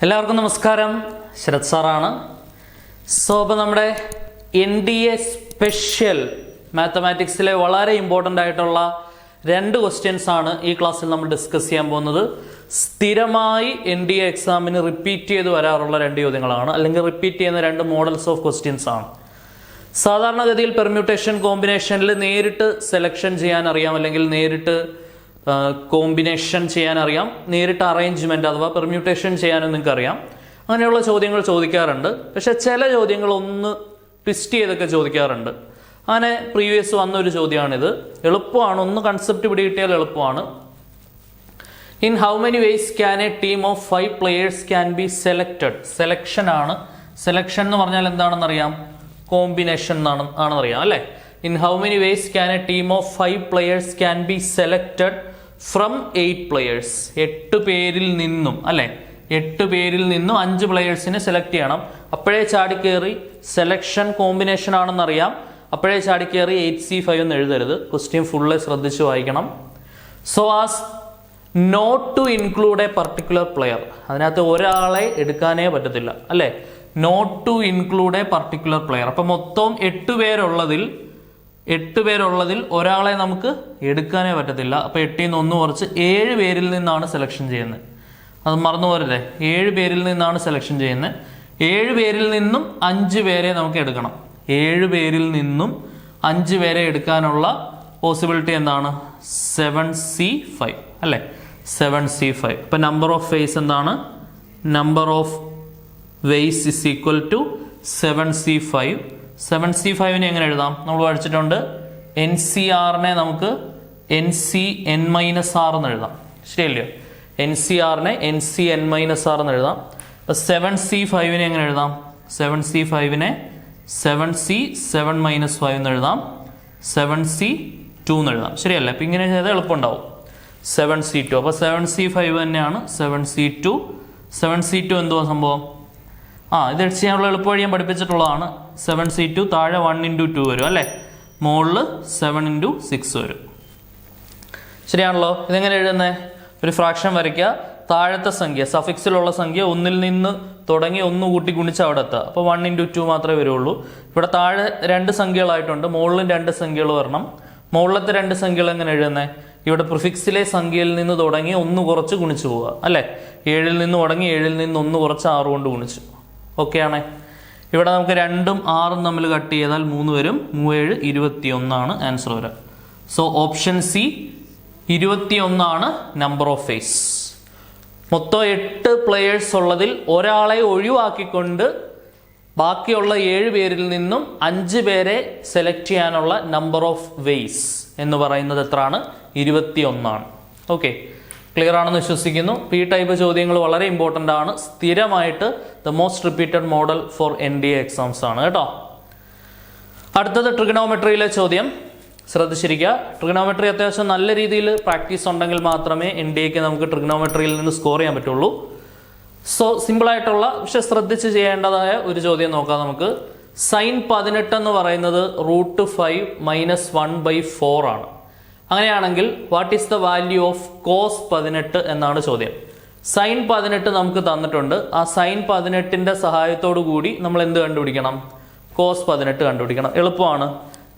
എല്ലാവർക്കും നമസ്കാരം. ശരത് സാറാണ്. അപ്പോൾ നമ്മുടെ NDA സ്പെഷ്യൽ മാത്തമാറ്റിക്സിലെ വളരെ ഇമ്പോർട്ടൻ്റ് ആയിട്ടുള്ള 2 ക്വസ്റ്റ്യൻസ് ആണ് ഈ ക്ലാസ്സിൽ നമ്മൾ ഡിസ്കസ് ചെയ്യാൻ പോകുന്നത്. സ്ഥിരമായി NDA എക്സാമിന് റിപ്പീറ്റ് ചെയ്ത് വരാറുള്ള 2 ചോദ്യങ്ങളാണ്, അല്ലെങ്കിൽ റിപ്പീറ്റ് ചെയ്യുന്ന 2 മോഡൽസ് ഓഫ് ക്വസ്റ്റ്യൻസ് ആണ്. സാധാരണഗതിയിൽ പെർമ്യൂട്ടേഷൻ കോമ്പിനേഷനിൽ നേരിട്ട് സെലക്ഷൻ ചെയ്യാൻ അറിയാം, അല്ലെങ്കിൽ നേരിട്ട് കോമ്പിനേഷൻ ചെയ്യാനറിയാം, നേരിട്ട് അറേഞ്ച്മെൻറ്റ് അഥവാ പെർമ്യൂട്ടേഷൻ ചെയ്യാനും നിങ്ങൾക്ക് അറിയാം. അങ്ങനെയുള്ള ചോദ്യങ്ങൾ ചോദിക്കാറുണ്ട്. പക്ഷെ ചില ചോദ്യങ്ങൾ ഒന്ന് ട്വിസ്റ്റ് ചെയ്തൊക്കെ ചോദിക്കാറുണ്ട്. അങ്ങനെ പ്രീവിയസ് വന്നൊരു ചോദ്യമാണിത്. എളുപ്പമാണ്, ഒന്ന് കൺസെപ്റ്റ് പിടികിട്ടിയാൽ എളുപ്പമാണ്. In how many vase can A team of 5 players can be selected? Selection ആണ്. സെലക്ഷൻ എന്ന് പറഞ്ഞാൽ എന്താണെന്നറിയാം? കോമ്പിനേഷൻ ആണെന്നറിയാം അല്ലേ? In how many vase can A team of 5 players can be selected from 8 players? 8 പേരിൽ നിന്നും അല്ലെ, 8 പേരിൽ നിന്നും 5 പ്ലെയേഴ്സിനെ സെലക്ട് ചെയ്യണം. അപ്പോഴേ ചാടിക്കേറി സെലക്ഷൻ കോമ്പിനേഷൻ ആണെന്നറിയാം. അപ്പോഴേ ചാടിക്കേറി 8C5 എന്ന് എഴുതരുത്. ക്വസ്റ്റ്യൻ ഫുള്ള് ശ്രദ്ധിച്ച് വായിക്കണം. So as not to include a particular player. അതിനകത്ത് ഒരാളെ എടുക്കാനേ പറ്റത്തില്ല അല്ലേ? Not to include a particular player. അപ്പം മൊത്തം 8 പേരുള്ളതിൽ ഒരാളെ നമുക്ക് എടുക്കാനേ പറ്റത്തില്ല. അപ്പോൾ 8ൽ നിന്ന് 1 കുറച്ച് 7 പേരിൽ നിന്നാണ് സെലക്ഷൻ ചെയ്യുന്നത്. അത് മറന്നു പോരല്ലേ? 7 പേരിൽ നിന്നാണ് സെലക്ഷൻ ചെയ്യുന്നത്. 7 പേരിൽ നിന്നും 5 പേരെ നമുക്ക് എടുക്കണം. 7 പേരിൽ നിന്നും 5 പേരെ എടുക്കാനുള്ള പോസിബിലിറ്റി എന്താണ്? 7C5 അല്ലേ? 7C5. ഇപ്പം നമ്പർ ഓഫ് വേസ് എന്താണ്? Number of ways is equal to 7C5. 7C5നെ എങ്ങനെ എഴുതാം? നമ്മൾ പഠിച്ചിട്ടുണ്ട് NCRനെ നമുക്ക് NCN-R എന്ന് എഴുതാം. ശരിയല്ലേ? NCRനെ NCN-R എന്ന് എഴുതാം. അപ്പോൾ 7C5നെ എങ്ങനെ എഴുതാം? 7C5നെ 7C7-5 എന്ന് എഴുതാം. 7C2 എന്ന് എഴുതാം. ശരിയല്ലേ? അപ്പം ഇങ്ങനെ ചെയ്താൽ എളുപ്പമുണ്ടാവും. 7C2. അപ്പോൾ 7C5 തന്നെയാണ് 7C2. 7C2 എന്തുവാ സംഭവം? ഇത് ചെയ്യാനുള്ള എളുപ്പ വഴി ഞാൻ പഠിപ്പിച്ചിട്ടുള്ളതാണ്. 7C2 താഴെ 1 × 2 വരും അല്ലേ? മുകളിൽ 7 × 6 വരും. ശരിയാണല്ലോ? ഇതെങ്ങനെ എഴുതുന്നത്? ഒരു ഫ്രാക്ഷൻ വരയ്ക്കുക. താഴത്തെ സംഖ്യ സഫിക്സിലുള്ള സംഖ്യ 1ൽ നിന്ന് തുടങ്ങി 1 കൂട്ടി ഗുണിച്ച് അവിടെ എത്തുക. അപ്പോൾ 1 × 2 മാത്രമേ വരുള്ളൂ. ഇവിടെ താഴെ 2 സംഖ്യകളായിട്ടുണ്ട്. മുകളിലും 2 സംഖ്യകൾ വരണം. മുകളിലത്തെ 2 സംഖ്യകൾ എങ്ങനെ എഴുതുന്നത്? ഇവിടെ പ്രിഫിക്സിലെ സംഖ്യയിൽ നിന്ന് തുടങ്ങി 1 കുറച്ച് ഗുണിച്ച് പോവുക അല്ലേ? 7ൽ നിന്ന് തുടങ്ങി 7ൽ നിന്ന് 1 കുറച്ച് 6 കൊണ്ട് ഗുണിച്ചു. ഓക്കെ ആണേ? ഇവിടെ നമുക്ക് 2ഉം 6ഉം തമ്മിൽ കട്ട് ചെയ്താൽ 3 വരും. 3 7 21 ആൻസർ വരാം. So option C 21 number of vase. മൊത്തം 8 പ്ലെയേഴ്സ് ഉള്ളതിൽ ഒരാളെ ഒഴിവാക്കിക്കൊണ്ട് ബാക്കിയുള്ള 7 പേരിൽ നിന്നും 5 പേരെ സെലക്ട് ചെയ്യാനുള്ള നമ്പർ ഓഫ് വേസ് എന്ന് പറയുന്നത് എത്രയാണ്? 21. ഓക്കെ, ക്ലിയർ ആണെന്ന് വിശ്വസിക്കുന്നു. ഈ ടൈപ്പ് ചോദ്യങ്ങൾ വളരെ ഇമ്പോർട്ടൻ്റ് ആണ്. സ്ഥിരമായിട്ട് the most repeated model for NDA exams ആണ് കേട്ടോ. അടുത്തത് ട്രിഗണോമെട്രിയിലെ ചോദ്യം. ശ്രദ്ധിച്ചിരിക്കുക. ട്രിഗണോമെട്രി അത്യാവശ്യം നല്ല രീതിയിൽ പ്രാക്ടീസ് ഉണ്ടെങ്കിൽ മാത്രമേ NDAക്ക് നമുക്ക് ട്രിഗണോമെട്രിയിൽ നിന്ന് സ്കോർ ചെയ്യാൻ പറ്റുള്ളൂ. സോ സിമ്പിളായിട്ടുള്ള പക്ഷെ ശ്രദ്ധിച്ച് ചെയ്യേണ്ടതായ ഒരു ചോദ്യം നോക്കാം നമുക്ക്. സൈൻ 18 എന്ന് പറയുന്നത് √5 - 1/4 ആണ്. അങ്ങനെയാണെങ്കിൽ what is the value of cos 18 എന്നാണ് ചോദ്യം. സൈൻ 18 നമുക്ക് തന്നിട്ടുണ്ട്. ആ സൈൻ 18ന്റെ സഹായത്തോടു കൂടി നമ്മൾ എന്ത് കണ്ടുപിടിക്കണം? കോസ് 18 കണ്ടുപിടിക്കണം. എളുപ്പമാണ്.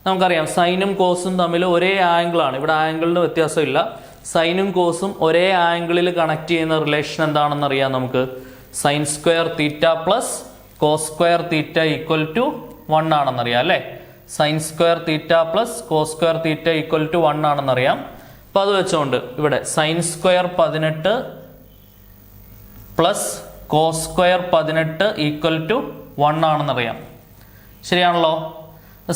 നമുക്കറിയാം സൈനും കോസും തമ്മിൽ ഒരേ ആംഗിളാണ്. ഇവിടെ ആംഗിളിന് വ്യത്യാസമില്ല. സൈനും കോസും ഒരേ ആംഗിളിൽ കണക്ട് ചെയ്യുന്ന റിലേഷൻ എന്താണെന്ന് അറിയാം നമുക്ക്. Sine square theta plus cos square theta equal to 1 ആണെന്നറിയാം അല്ലേ? Sine square theta plus cos square theta equal to 1 ആണെന്നറിയാം. അപ്പോൾ അത് വെച്ചുകൊണ്ട് ഇവിടെ sine square 18 plus cos square 18 equal to 1 ആണെന്നറിയാം. ശരിയാണല്ലോ?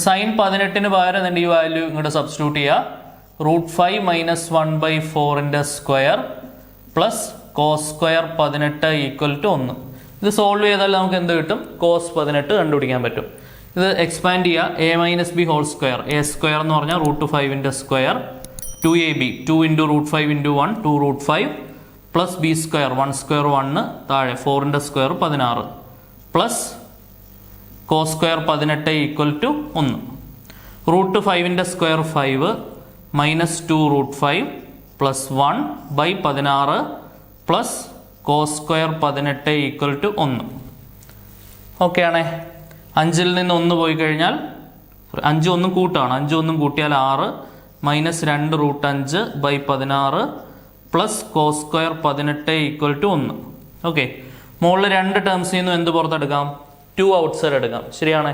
സൈൻ 18ന് പകരം ഈ വാല്യൂ ഇങ്ങോട്ട് സബ്സ്റ്റിറ്റ്യൂട്ട് ചെയ്യുക. √5 - 1/4ന്റെ square plus cos square 18 equal to 1. ഇത് സോൾവ് ചെയ്താൽ നമുക്ക് എന്ത് കിട്ടും? കോസ് 18 കണ്ടുപിടിക്കാൻ പറ്റും. ഇത് എക്സ്പാൻഡ് ചെയ്യുക. a - b whole square. a square എന്ന് പറഞ്ഞാൽ √5ന്റെ square. 2ab 2 × √5 × 1 2√5 plus b square 1 square 1 താഴെ 4ന്റെ square 16 plus cos square 18 equal to 1. √5ന്റെ square 5 - 2√5 + 1/16 plus cos square 18 equal to 1. Okay ആണേ. 5-ൽ നിന്ന് 1 പോയി കഴിഞ്ഞാൽ 5 ഒന്നും കൂട്ടാണ്, 5 ഒന്നും കൂട്ടിയാൽ 6 minus 2 root 5 by 16 plus cos square 18 equal to 1. Okay, മുകളിൽ 2 ടേംസിൽ നിന്നും എന്ത് പുറത്തെടുക്കാം? 2 ഔട്ട് സൈഡ് എടുക്കാം. ശരിയാണേ.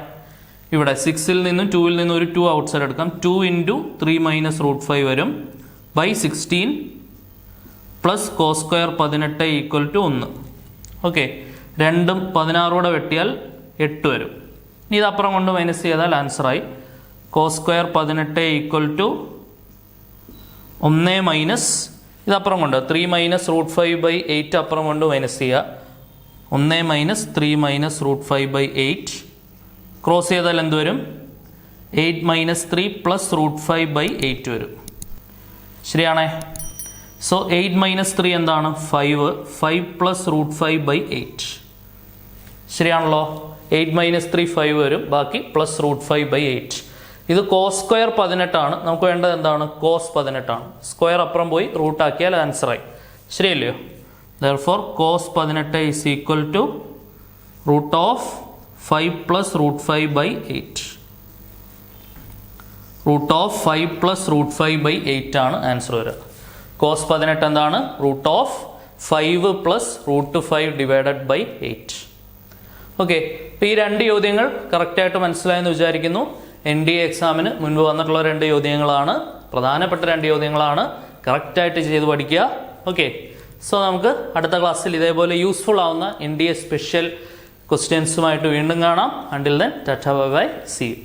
ഇവിടെ 6-ൽ നിന്നും 2-ൽ നിന്നും ഒരു 2 ഔട്ട് സൈഡ് എടുക്കാം. 2 ഇൻറ്റു 3 മൈനസ് റൂട്ട് 5 വരും by 16 plus cos square 18 equal to 1. Okay, 2ഉം 16 വെട്ടിയാൽ 8 വരും. ഇനി ഇതപ്പുറം കൊണ്ട് മൈനസ് ചെയ്താൽ ആൻസറായി. Cos square 18 equal to 1 minus ഇതപ്പുറം കൊണ്ട് 3 മൈനസ് റൂട്ട് 5 ബൈ 8 അപ്പുറം കൊണ്ട് മൈനസ് ചെയ്യുക. 1 minus 3 minus root 5 by 8 cross ചെയ്താൽ എന്ത് വരും? 8 മൈനസ് 3 പ്ലസ് റൂട്ട് 5 ബൈ 8 വരും. ശരിയാണേ. സോ 8 മൈനസ് 3 എന്താണ്? 5 പ്ലസ് റൂട്ട് 5 ബൈ 8. ശരിയാണല്ലോ. 8 മൈനസ് 3 5 വരും, ബാക്കി പ്ലസ് റൂട്ട് 5 ബൈ 8. ഇത് കോസ് സ്ക്വയർ 18 ആണ്. നമുക്ക് വേണ്ടത് എന്താണ്? കോസ് 18 ആണ്. സ്ക്വയർ അപ്പുറം പോയി റൂട്ട് ആക്കിയാൽ ആൻസറായി. ശരിയല്ലയോ? Therefore cos 18 is equal to root of 5 plus root 5 by 8. Root of 5 plus root 5 by 8 ആണ് ആൻസർ വരിക. cos 18 എന്താണ്? Root of 5 plus root 5 divided by 8. Okay, അപ്പോൾ ഈ 2 ചോദ്യങ്ങൾ കറക്റ്റായിട്ട് മനസ്സിലായെന്ന് വിചാരിക്കുന്നു. NDA എക്സാമിന് മുൻപ് വന്നിട്ടുള്ള 2 ചോദ്യങ്ങളാണ്, പ്രധാനപ്പെട്ട 2 ചോദ്യങ്ങളാണ്. കറക്റ്റായിട്ട് ചെയ്ത് പഠിക്കുക. ഓക്കെ, സോ നമുക്ക് അടുത്ത ക്ലാസ്സിൽ ഇതേപോലെ യൂസ്ഫുൾ ആവുന്ന NDA സ്പെഷ്യൽ ക്വസ്റ്റ്യൻസുമായിട്ട് വീണ്ടും കാണാം. Until then tata bye bye, see U.